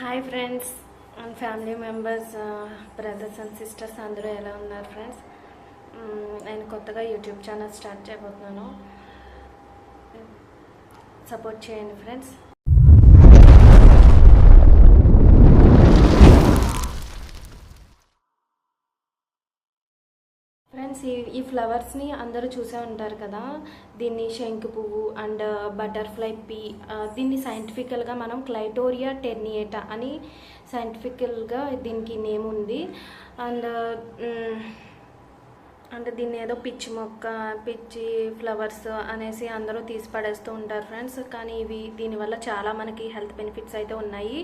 Hi friends and family members, brothers and sisters అందరూ ఎలా ఉన్నారు ఫ్రెండ్స్? నేను కొత్తగా యూట్యూబ్ ఛానల్ స్టార్ట్ చేయబోతున్నాను. సపోర్ట్ చేయండి ఫ్రెండ్స్. ఫ్రెండ్స్, ఈ ఫ్లవర్స్ని అందరూ చూసే ఉంటారు కదా. దీన్ని శంకు పువ్వు అండ్ బటర్ఫ్లై పీ. దీన్ని సైంటిఫికల్గా మనం క్లైటోరియా టెర్నియేటా అని సైంటిఫికల్గా దీనికి నేమ్ ఉంది. అండ్ అంటే దీన్ని ఏదో పిచ్చి మొక్క, పిచ్చి ఫ్లవర్స్ అనేసి అందరూ తీసి పడేస్తూ ఉంటారు ఫ్రెండ్స్. కానీ దీనివల్ల చాలా మనకి హెల్త్ బెనిఫిట్స్ అయితే ఉన్నాయి.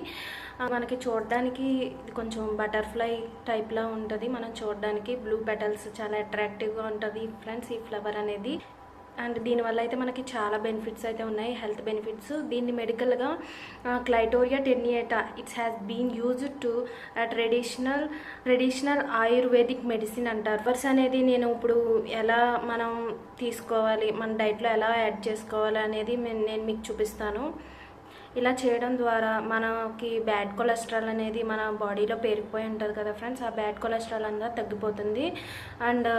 మనకి చూడడానికి ఇది కొంచెం బటర్ఫ్లై టైప్లా ఉంటుంది. మనం చూడడానికి బ్లూ పెటల్స్ చాలా అట్రాక్టివ్గా ఉంటుంది ఫ్రెండ్స్ ఈ ఫ్లవర్ అనేది. అండ్ దీనివల్ల అయితే మనకి చాలా బెనిఫిట్స్ అయితే ఉన్నాయి, హెల్త్ బెనిఫిట్స్. దీన్ని మెడికల్గా Clitoria ternatea it's has been used to traditional Ayurvedic medicine అంటారు. ఫ్లవర్స్ అనేది నేను ఇప్పుడు ఎలా మనం తీసుకోవాలి, మన డైట్లో ఎలా యాడ్ చేసుకోవాలి అనేది నేను మీకు చూపిస్తాను. ఇలా చేయడం ద్వారా మనకి బ్యాడ్ కొలెస్ట్రాల్ అనేది మన బాడీలో పేరుకుపోయి ఉంటుంది కదా ఫ్రెండ్స్. ఆ బ్యాడ్ కొలెస్ట్రాల్ అంతా తగ్గిపోతుంది. అండ్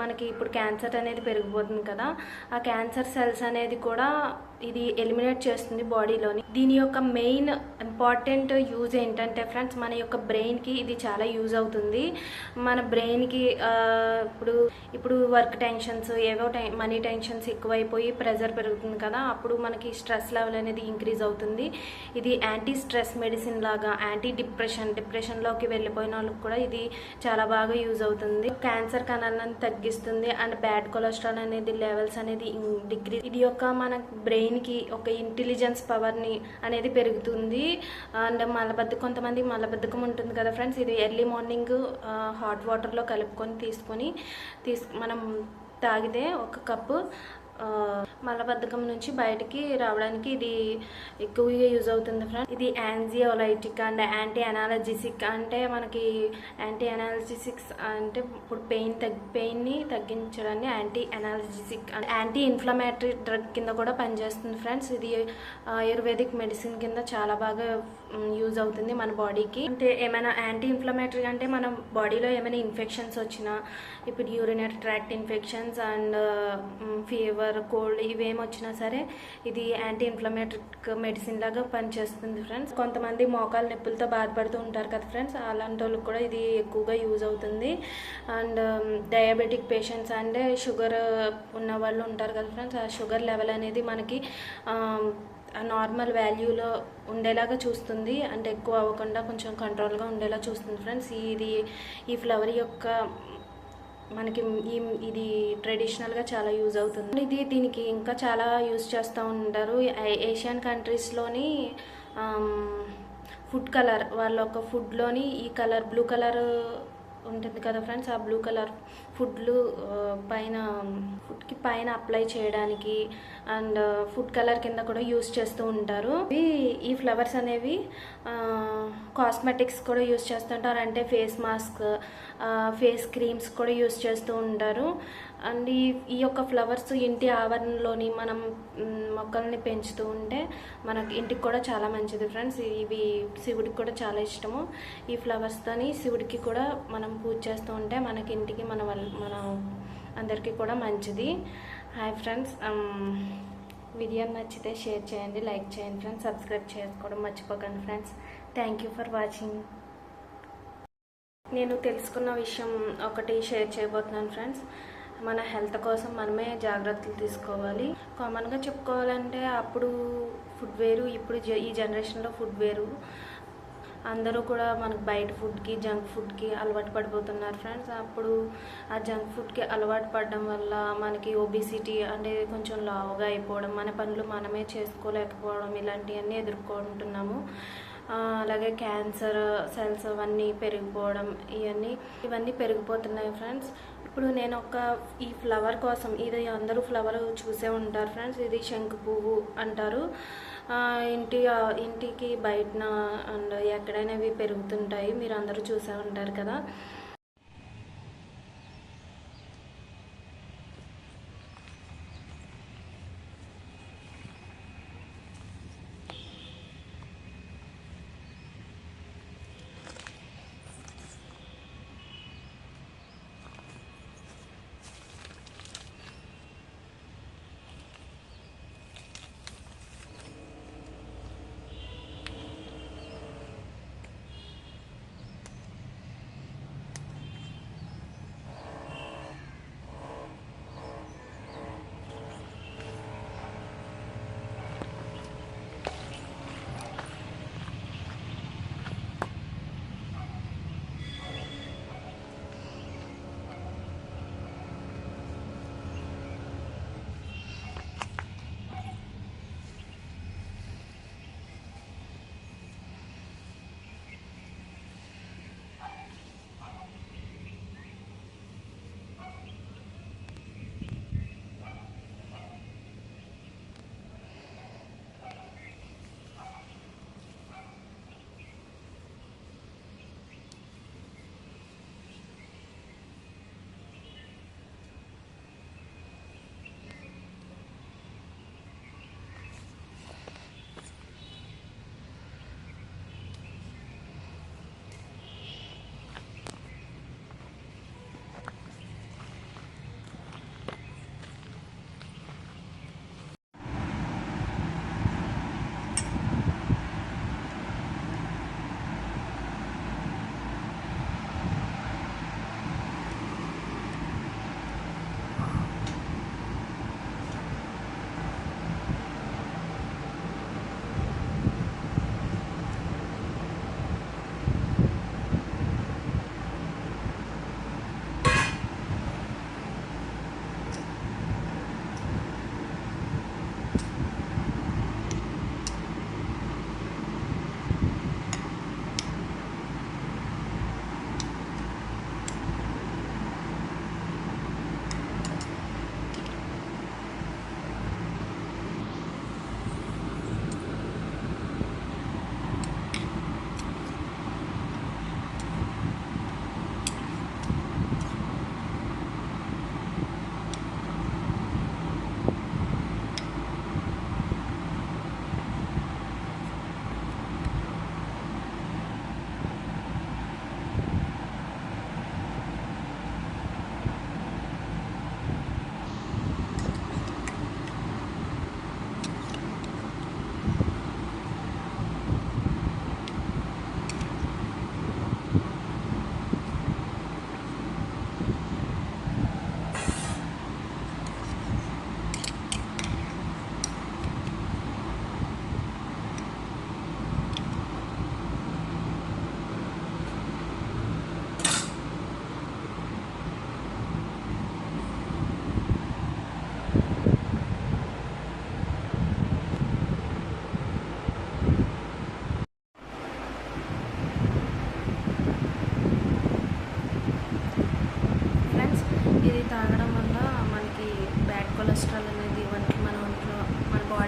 మనకి ఇప్పుడు క్యాన్సర్ అనేది పెరిగిపోతుంది కదా, ఆ క్యాన్సర్ సెల్స్ అనేది కూడా ఇది ఎలిమినేట్ చేస్తుంది బాడీలోని. దీని యొక్క మెయిన్ ఇంపార్టెంట్ యూజ్ ఏంటంటే ఫ్రెండ్స్, మన యొక్క బ్రెయిన్కి ఇది చాలా యూజ్ అవుతుంది. మన బ్రెయిన్కి ఇప్పుడు వర్క్ టెన్షన్స్, ఏవో మనీ టెన్షన్స్ ఎక్కువైపోయి ప్రెజర్ పెరుగుతుంది కదా, అప్పుడు మనకి స్ట్రెస్ లెవెల్ అనేది ఇంక్రీజ్ అవుతుంది. ఇది యాంటీ స్ట్రెస్ మెడిసిన్ లాగా, యాంటీ డిప్రెషన్లోకి వెళ్ళిపోయిన వాళ్ళకి కూడా ఇది చాలా బాగా యూజ్ అవుతుంది. క్యాన్సర్ కణాలను తగ్గిస్తుంది అండ్ బ్యాడ్ కొలెస్ట్రాల్ అనేది లెవెల్స్ అనేది డిక్రీజ్. ఇది యొక్క మన బ్రెయిన్కి ఒక ఇంటెలిజెన్స్ పవర్ని అనేది పెరుగుతుంది. అండ్ కొంతమంది మలబద్ధకం ఉంటుంది కదా ఫ్రెండ్స్. ఇది ఎర్లీ మార్నింగ్ హాట్ వాటర్లో కలుపుకొని మనం తాగితే ఒక కప్పు మలబద్ధకం నుంచి బయటికి రావడానికి ఇది ఎక్కువగా యూజ్ అవుతుంది ఫ్రెండ్స్. ఇది యాంజియోలైటిక్ అండ్ యాంటీ అనాలజిసిక్. అంటే మనకి యాంటీ అనాలజిసిక్స్ అంటే ఇప్పుడు పెయిన్ని తగ్గించడాన్ని anti analgesic, anti inflammatory drug కింద కూడా పనిచేస్తుంది ఫ్రెండ్స్. ఇది ఆయుర్వేదిక్ మెడిసిన్ కింద చాలా బాగా యూజ్ అవుతుంది మన బాడీకి. అంటే ఏమైనా యాంటీ ఇన్ఫ్లమేటరీ అంటే మన బాడీలో ఏమైనా ఇన్ఫెక్షన్స్ వచ్చినా, ఇప్పుడు urinary tract infections and fever, cold ఇవేమి వచ్చినా సరే ఇది యాంటీ ఇన్ఫ్లమేటరీ మెడిసిన్ లాగా పనిచేస్తుంది ఫ్రెండ్స్. కొంతమంది మోకాలు నొప్పులతో బాధపడుతూ ఉంటారు కదా ఫ్రెండ్స్, అలాంటి వాళ్ళకి కూడా ఇది ఎక్కువగా యూజ్ అవుతుంది. And diabetic patients and sugar ఉన్న వాళ్ళు ఉంటారు కదా ఫ్రెండ్స్, ఆ షుగర్ లెవెల్ అనేది మనకి నార్మల్ వాల్యూలో ఉండేలాగా చూస్తుంది. అంటే ఎక్కువ అవ్వకుండా కొంచెం కంట్రోల్గా ఉండేలా చూస్తుంది ఫ్రెండ్స్. ఈ ఫ్లవర్ యొక్క మనకి ఇది ట్రెడిషనల్గా చాలా యూజ్ అవుతుంది. దీనికి ఇంకా చాలా యూజ్ చేస్తూ ఉంటారు. ఏషియన్ కంట్రీస్లోని ఫుడ్ కలర్, వాళ్ళ ఒక ఫుడ్లోని ఈ కలర్ బ్లూ కలర్ ఉంటుంది కదా ఫ్రెండ్స్, ఆ బ్లూ కలర్ ఫుడ్కి పైన అప్లై చేయడానికి అండ్ ఫుడ్ కలర్ కింద కూడా యూజ్ చేస్తూ ఉంటారు. ఈ ఫ్లవర్స్ అనేవి కాస్మెటిక్స్ కూడా యూజ్ చేస్తుంటారు. అంటే ఫేస్ మాస్క్, ఫేస్ క్రీమ్స్ కూడా యూజ్ చేస్తూ ఉంటారు. అండ్ ఈ యొక్క ఫ్లవర్స్ ఇంటి ఆవరణలోని మనం మొక్కల్ని పెంచుతూ ఉంటే మనకి ఇంటికి కూడా చాలా మంచిది ఫ్రెండ్స్. ఇవి శివుడికి కూడా చాలా ఇష్టము. ఈ ఫ్లవర్స్తోని శివుడికి కూడా మనం పూజ చేస్తూ ఉంటే మనకి ఇంటికి మన అందరికీ కూడా మంచిది. హాయ్ ఫ్రెండ్స్, వీడియో నచ్చితే షేర్ చేయండి, లైక్ చేయండి ఫ్రెండ్స్, సబ్స్క్రైబ్ చేసుకోవడం మర్చిపోకండి friends. Thank you for watching. నేను తెలుసుకున్న విషయం ఒకటి షేర్ చేయబోతున్నాను ఫ్రెండ్స్. మన హెల్త్ కోసం మనమే జాగ్రత్తలు తీసుకోవాలి. కామన్గా చెప్పుకోవాలంటే అప్పుడు ఫుడ్ వేరు, ఇప్పుడు ఈ జనరేషన్లో ఫుడ్ వేరు. అందరూ కూడా మనకు బయట ఫుడ్కి, జంక్ ఫుడ్కి అలవాటు పడిపోతున్నారు ఫ్రెండ్స్. అప్పుడు ఆ జంక్ ఫుడ్కి అలవాటు పడడం వల్ల మనకి ఒబిసిటీ అంటే కొంచెం లావుగా అయిపోవడం, మన పనులు మనమే చేసుకోలేకపోవడం, ఇలాంటివన్నీ ఎదుర్కొంటున్నాము. అలాగే క్యాన్సర్ సెల్స్ అవన్నీ పెరిగిపోవడం, ఇవన్నీ పెరిగిపోతున్నాయి ఫ్రెండ్స్. ఇప్పుడు నేను ఈ ఫ్లవర్ కోసం, ఇది అందరూ ఫ్లవర్ చూసే ఉంటారు ఫ్రెండ్స్. ఇది శంకు పువ్వు అంటారు. ఇంటికి బయటన అండ్ ఎక్కడైనా ఇవి పెరుగుతుంటాయి, మీరు అందరూ చూసే ఉంటారు కదా.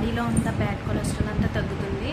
బాడీలో ఉన్న బ్యాడ్ కొలెస్ట్రాల్ అంతా తగ్గుతుంది.